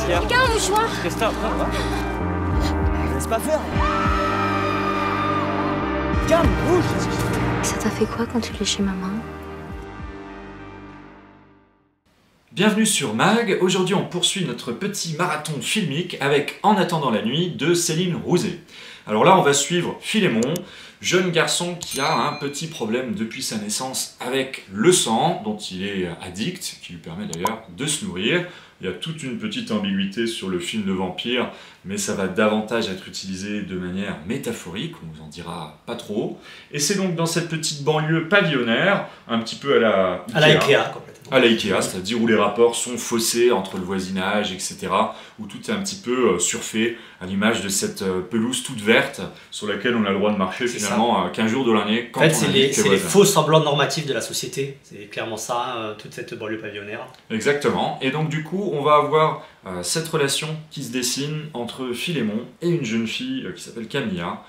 Qu'est-ce qu'il y a? Quelqu'un un mouchoir? Qu'est-ce que t'as? Laisse pas faire. Calme, bouge. Ça t'a fait quoi quand tu l'es chez maman? Bienvenue sur MAG, aujourd'hui on poursuit notre petit marathon filmique avec En attendant la nuit de Céline Rouzet. Alors là on va suivre Philémon, jeune garçon qui a un petit problème depuis sa naissance avec le sang, dont il est addict, qui lui permet d'ailleurs de se nourrir. Il y a toute une petite ambiguïté sur le film de vampire, mais ça va davantage être utilisé de manière métaphorique, on vous en dira pas trop. Et c'est donc dans cette petite banlieue pavillonnaire, un petit peu à la Ikea, complètement. À la Ikea, c'est-à-dire où les rapports sont faussés entre le voisinage, etc. Où tout est un petit peu surfait, à l'image de cette pelouse toute verte sur laquelle on a le droit de marcher finalement 15 jours de l'année. En fait, c'est les faux semblants normatifs de la société. C'est clairement ça, toute cette banlieue pavillonnaire. Exactement. Et donc du coup, on va avoir cette relation qui se dessine entre Philémon et une jeune fille qui s'appelle Camilla,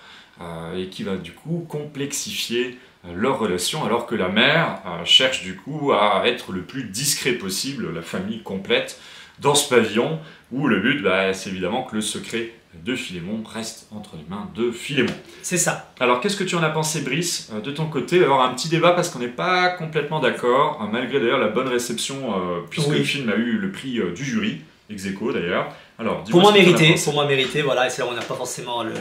et qui va du coup complexifier leur relation, alors que la mère cherche du coup à être le plus discret possible, la famille complète, dans ce pavillon, où le but, c'est évidemment que le secret de Philémon reste entre les mains de Philémon. C'est ça. Alors qu'est-ce que tu en as pensé, Brice, de ton côté? Alors un petit débat parce qu'on n'est pas complètement d'accord, malgré d'ailleurs la bonne réception, puisque le film a eu le prix du jury, ex aequo d'ailleurs. Alors, pour moi mérité, voilà, et c'est là où on n'a pas forcément le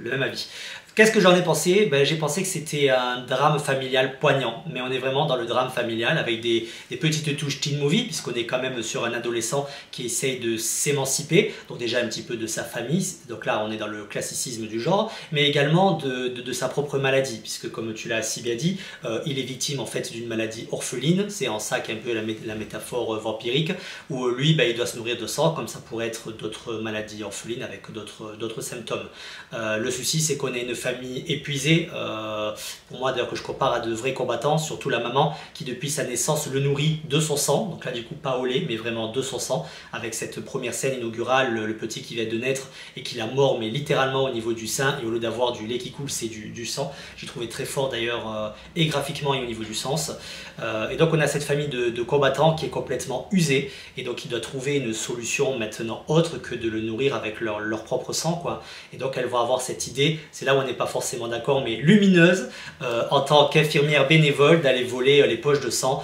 même avis. Qu'est-ce que j'en ai pensé? J'ai pensé que c'était un drame familial poignant, mais on est vraiment dans le drame familial avec des petites touches teen movie, puisqu'on est quand même sur un adolescent qui essaye de s'émanciper, donc déjà un petit peu de sa famille, donc là on est dans le classicisme du genre, mais également de sa propre maladie, puisque comme tu l'as si bien dit, il est victime en fait d'une maladie orpheline, c'est en ça qu'est un peu la métaphore vampirique, où lui il doit se nourrir de sang, comme ça pourrait être d'autres maladies orphelines avec d'autres symptômes. Le souci c'est qu'on est une famille épuisée, pour moi d'ailleurs que je compare à de vrais combattants, surtout la maman qui depuis sa naissance le nourrit de son sang, donc là du coup pas au lait mais vraiment de son sang, avec cette première scène inaugurale, le petit qui vient de naître et qui la mord mais littéralement au niveau du sein, et au lieu d'avoir du lait qui coule c'est du sang. J'ai trouvé très fort d'ailleurs, et graphiquement et au niveau du sens, et donc on a cette famille de combattants qui est complètement usée, et donc il doit trouver une solution maintenant autre que de le nourrir avec leur propre sang, quoi. Et donc elle va avoir cette idée, c'est là où on n'est pas forcément d'accord, mais lumineuse, en tant qu'infirmière bénévole, d'aller voler les poches de sang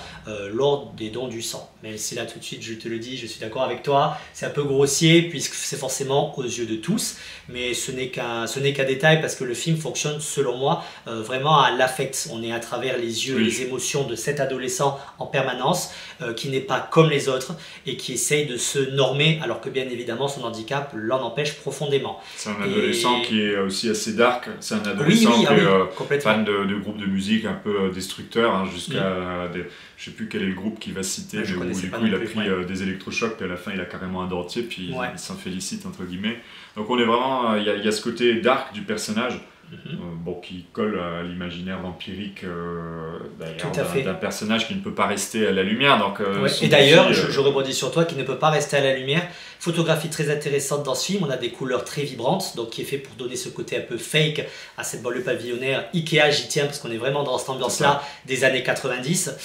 lors des dons du sang. Même si là tout de suite je te le dis, je suis d'accord avec toi, c'est un peu grossier puisque c'est forcément aux yeux de tous, mais ce n'est qu'un détail, parce que le film fonctionne selon moi vraiment à l'affect. On est à travers les yeux et les émotions de cet adolescent en permanence, qui n'est pas comme les autres et qui essaye de se normer, alors que bien évidemment son handicap l'en empêche profondément. C'est un adolescent qui est aussi assez dark, c'est un adolescent qui est fan de groupes de musique un peu destructeurs, hein, jusqu'à je sais plus quel est le groupe qui va citer, mais où du coup il a pris des électrochocs, puis à la fin il a carrément un dentier, puis il s'en félicite entre guillemets. Donc on est vraiment, il y a ce côté dark du personnage, qui colle à l'imaginaire vampirique d'un personnage qui ne peut pas rester à la lumière. Donc, et d'ailleurs, je rebondis sur toi, qui ne peut pas rester à la lumière. Photographie très intéressante dans ce film, on a des couleurs très vibrantes, donc qui est fait pour donner ce côté un peu fake à cette banlieue pavillonnaire. Ikea, j'y tiens parce qu'on est vraiment dans cette ambiance-là des années 90.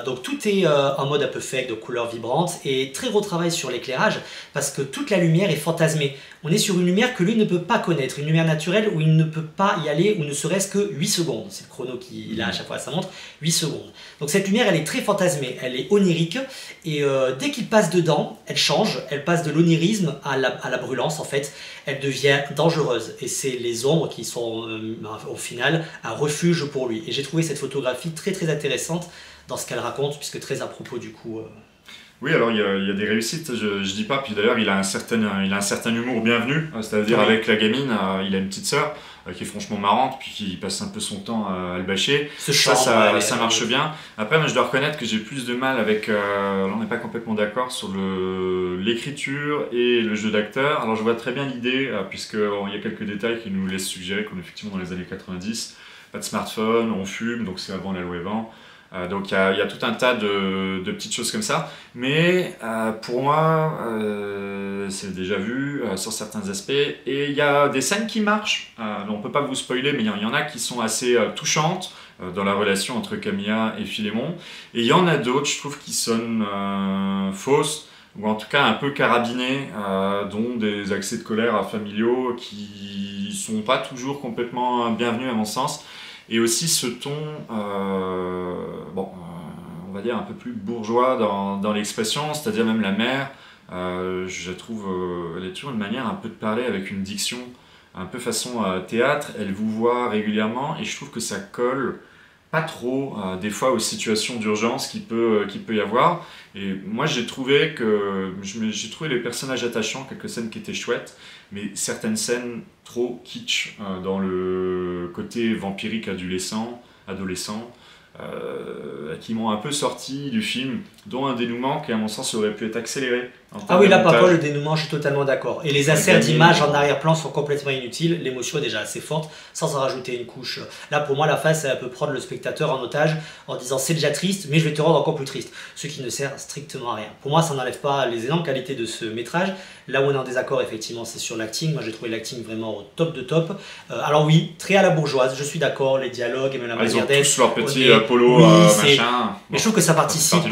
Donc tout est en mode un peu fake, de couleurs vibrantes, et très gros travail sur l'éclairage, parce que toute la lumière est fantasmée. On est sur une lumière que lui ne peut pas connaître, une lumière naturelle où il ne peut pas y aller, ou ne serait-ce que 8 secondes. C'est le chrono qu'il a à chaque fois à sa montre, 8 secondes. Donc cette lumière, elle est très fantasmée, elle est onirique, et dès qu'il passe dedans, elle change, elle passe de l'onirisme à la brûlance en fait, elle devient dangereuse, et c'est les ombres qui sont au final un refuge pour lui. Et j'ai trouvé cette photographie très très intéressante dans ce qu'elle raconte, puisque très à propos du coup... Oui, alors il y a des réussites, je dis pas, puis d'ailleurs il a un certain humour bienvenu, c'est-à-dire avec la gamine, il a une petite sœur qui est franchement marrante, puis qui passe un peu son temps à le bâcher. Ça marche bien. Après, moi, je dois reconnaître que j'ai plus de mal avec... là, on n'est pas complètement d'accord sur l'écriture et le jeu d'acteur. Alors je vois très bien l'idée, puisqu'il y a quelques détails qui nous laissent suggérer qu'on est effectivement dans les années 90, pas de smartphone, on fume, donc c'est avant la loi Evans. Donc il y a tout un tas de petites choses comme ça, mais pour moi c'est déjà vu sur certains aspects, et il y a des scènes qui marchent, on ne peut pas vous spoiler, mais il y en a qui sont assez touchantes dans la relation entre Camilla et Philémon, et il y en a d'autres je trouve qui sonnent fausses, ou en tout cas un peu carabinés, dont des accès de colère familiaux qui sont pas toujours complètement bienvenus à mon sens, et aussi ce ton, on va dire un peu plus bourgeois dans l'expression, c'est-à-dire même la mère, je trouve, elle a toujours une manière un peu de parler avec une diction un peu façon théâtre, elle vous voit régulièrement et je trouve que ça colle pas trop des fois aux situations d'urgence qu'il peut y avoir. Et moi j'ai trouvé les personnages attachants, quelques scènes qui étaient chouettes, mais certaines scènes trop kitsch dans le côté vampirique adolescent, qui m'ont un peu sorti du film, dont un dénouement qui à mon sens aurait pu être accéléré. Ah oui, là par contre le dénouement, je suis totalement d'accord. Et les inserts d'images en arrière-plan sont complètement inutiles, l'émotion est déjà assez forte, sans en rajouter une couche. Là pour moi la face, elle peut prendre le spectateur en otage en disant c'est déjà triste, mais je vais te rendre encore plus triste. Ce qui ne sert strictement à rien. Pour moi ça n'enlève pas les énormes qualités de ce métrage. Là où on est en désaccord effectivement c'est sur l'acting, moi j'ai trouvé l'acting vraiment au top de top. Alors oui, très à la bourgeoise, je suis d'accord, les dialogues et même la manière d'être. Ils ont tous leur petit polo, machin. Mais je trouve que ça participe,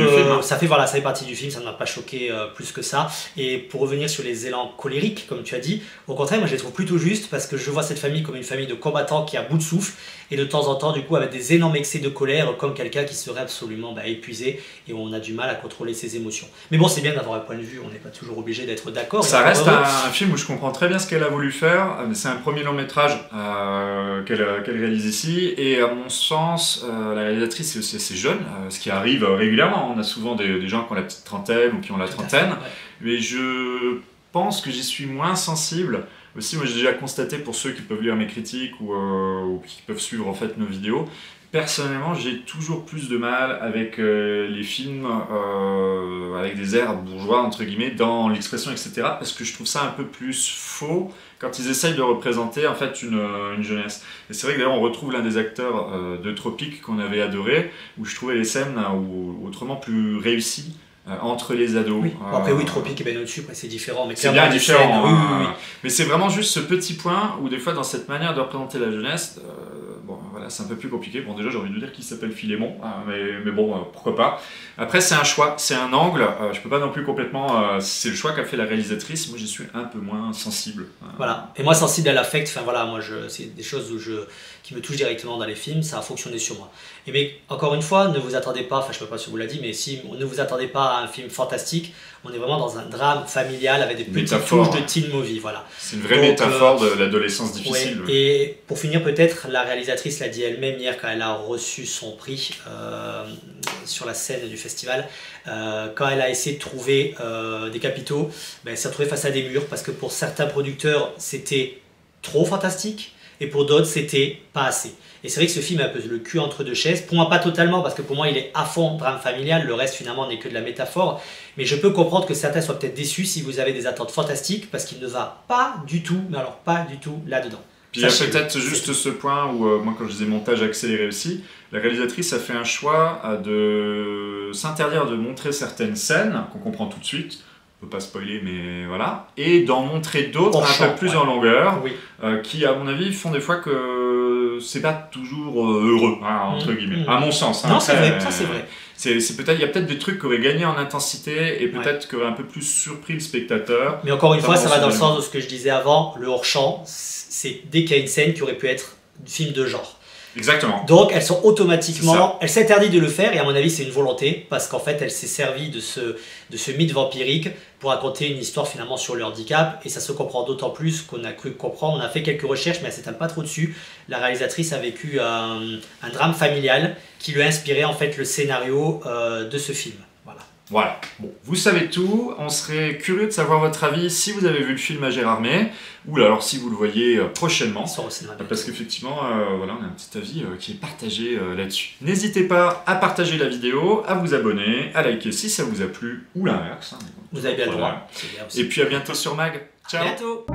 ça fait partie du film, ça ne m'a pas choqué plus que ça. Et pour revenir sur les élans colériques, comme tu as dit, au contraire, moi je les trouve plutôt justes parce que je vois cette famille comme une famille de combattants qui est à bout de souffle et de temps en temps, du coup, avec des énormes excès de colère, comme quelqu'un qui serait absolument épuisé et où on a du mal à contrôler ses émotions. Mais bon, c'est bien d'avoir un point de vue, on n'est pas toujours obligé d'être d'accord. Ça reste un film où je comprends très bien ce qu'elle a voulu faire. C'est un premier long métrage qu'elle réalise ici et à mon sens, la réalisatrice est aussi assez jeune, ce qui arrive régulièrement. On a souvent des gens qui ont la petite trentaine ou qui ont la trentaine. Mais je pense que j'y suis moins sensible. Aussi, moi j'ai déjà constaté pour ceux qui peuvent lire mes critiques ou qui peuvent suivre en fait nos vidéos, personnellement j'ai toujours plus de mal avec les films avec des airs bourgeois entre guillemets dans l'expression etc. parce que je trouve ça un peu plus faux quand ils essayent de représenter en fait une jeunesse. Et c'est vrai que d'ailleurs on retrouve l'un des acteurs de Tropique qu'on avait adoré, où je trouvais les scènes autrement plus réussies. Entre les ados. Oui. Bon, après oui, Tropique est bien au-dessus, c'est différent. Mais c'est bien différent. Oui. Mais c'est vraiment juste ce petit point où des fois dans cette manière de représenter la jeunesse, c'est un peu plus compliqué. Bon déjà j'ai envie de dire qu'il s'appelle Philémon, mais bon pourquoi pas. Après c'est un choix, c'est un angle, je peux pas non plus complètement... c'est le choix qu'a fait la réalisatrice, moi j'y suis un peu moins sensible. Voilà, et moi sensible à l'affect, moi c'est des choses qui me touchent directement dans les films, ça a fonctionné sur moi. Mais encore une fois, ne vous attendez pas, je ne sais pas si vous l'a dit, mais si ne vous attendez pas à un film fantastique, on est vraiment dans un drame familial avec des petites touches de teen movie, voilà. C'est une vraie métaphore de l'adolescence difficile. Ouais. Et pour finir peut-être, la réalisatrice l'a dit elle-même hier quand elle a reçu son prix sur la scène du festival, quand elle a essayé de trouver des capitaux, elle s'est retrouvée face à des murs parce que pour certains producteurs c'était trop fantastique et pour d'autres c'était pas assez. Et c'est vrai que ce film a un peu le cul entre deux chaises. Pour moi, pas totalement, parce que pour moi, il est à fond drame familial. Le reste, finalement, n'est que de la métaphore. Mais je peux comprendre que certains soient peut-être déçus si vous avez des attentes fantastiques, parce qu'il ne va pas du tout, mais alors pas du tout là-dedans. Puis il y a peut-être juste ce point où, moi, quand je disais montage accéléré aussi, la réalisatrice a fait un choix de s'interdire de montrer certaines scènes, qu'on comprend tout de suite. On peut pas spoiler, mais voilà. Et d'en montrer d'autres un peu plus en longueur, qui, à mon avis, font des fois que c'est pas toujours heureux, entre guillemets, à mon sens. Non, c'est vrai, ça c'est vrai. Il y a peut-être des trucs qui auraient gagné en intensité et peut-être qui auraient un peu plus surpris le spectateur. Mais encore une fois, ça va dans le sens de ce que je disais avant, le hors-champ, c'est dès qu'il y a une scène qui aurait pu être un film de genre. Exactement. Donc elles sont automatiquement, elle s'interdit de le faire et à mon avis c'est une volonté parce qu'en fait elle s'est servie de ce mythe vampirique pour raconter une histoire finalement sur le handicap et ça se comprend d'autant plus qu'on a cru comprendre, on a fait quelques recherches mais elle s'étale pas trop dessus. La réalisatrice a vécu un drame familial qui lui a inspiré en fait le scénario de ce film. Voilà, bon, vous savez tout, on serait curieux de savoir votre avis si vous avez vu le film à Gérardmer, ou alors si vous le voyez prochainement, parce qu'effectivement, voilà, on a un petit avis qui est partagé là-dessus. N'hésitez pas à partager la vidéo, à vous abonner, à liker si ça vous a plu, ou l'inverse. Vous avez bien le droit. Et puis à bientôt sur Mag, ciao. À bientôt.